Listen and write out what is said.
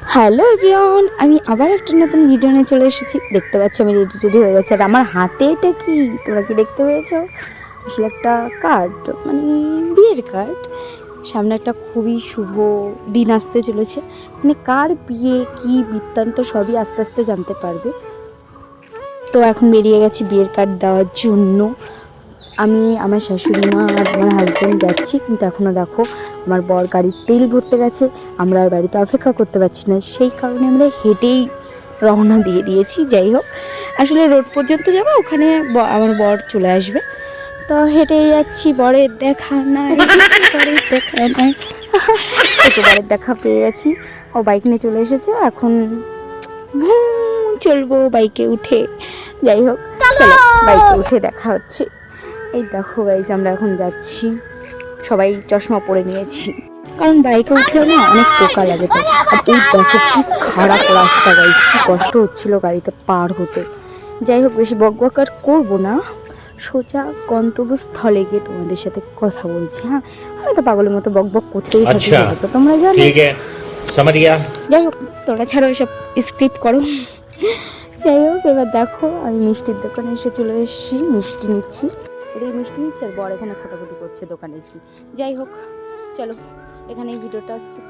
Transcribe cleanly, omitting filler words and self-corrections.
Hello everyone, আমি আবার একটা নতুন ভিডিও নিয়ে চলে এসেছি। দেখতে পাচ্ছ আমি রেডি হয়ে গেছি। আর আমার হাতে এটা কি, তোমরা কি দেখতে পেয়েছো? আসলে একটা কার্ড, মানে বিয়ের কার্ড। সামনে একটা খুবই শুভ দিন আসতে চলেছে, মানে কার বিয়ে কি বৃত্তান্ত সবই আস্তে আস্তে জানতে পারবে। তো এখন বেরিয়ে গেছি বিয়ের কার্ড দেওয়ার জন্য। আমি আমার শাশুড়ি মা আর আমার হাজব্যান্ড যাচ্ছি, কিন্তু এখনও দেখো আমার বর গাড়ির তেল ভরতে গেছে। আমরা আর বাড়িতে অপেক্ষা করতে পারছি না, সেই কারণে আমরা হেঁটেই রওনা দিয়ে দিয়েছি। যাই হোক, আসলে রোড পর্যন্ত যাবো, ওখানে আমার বর চলে আসবে। তো হেঁটেই যাচ্ছি, বরের দেখা নাই, বরের দেখা নাই। একটু বরের দেখা পেয়ে গেছি, ও বাইক নিয়ে চলে এসেছে। এখন চলবো বাইকে উঠে। যাই হোক, চলো বাইকে উঠে দেখা হচ্ছে। এই দেখো গাইজ, আমরা এখন যাচ্ছি, সবাই চশমা পরে নিয়েছি, কারণ বাইকে উঠলেও না অনেক পোকা লাগে। তাই আর এই দেখো কি খারাপ রাস্তা গাইজ, কি কষ্ট হচ্ছিল গাড়িতে পার হতে। যাই হোক, বেশি বকবক আর করবো না, সোজা গন্তব্যস্থলে গিয়ে তোমাদের সাথে কথা বলছি। হ্যাঁ, আমি তো পাগলের মতো বকবক করতেই থাকি, সেটা তো তোমরা জানো। যাই হোক, তোমরা ছাড়ো এসব, স্ক্রিপ্ট করো। যাই হোক, এবার দেখো আমি মিষ্টির দোকানে এসে চলে এসেছি, মিষ্টি নিচ্ছি। এদিকে মিষ্টি নিচ্ছে আর বর এখানে ফোটাফুটি করছে দোকানের কি। যাই হোক, চলো এখানে এই ভিডিওটা স্কিপ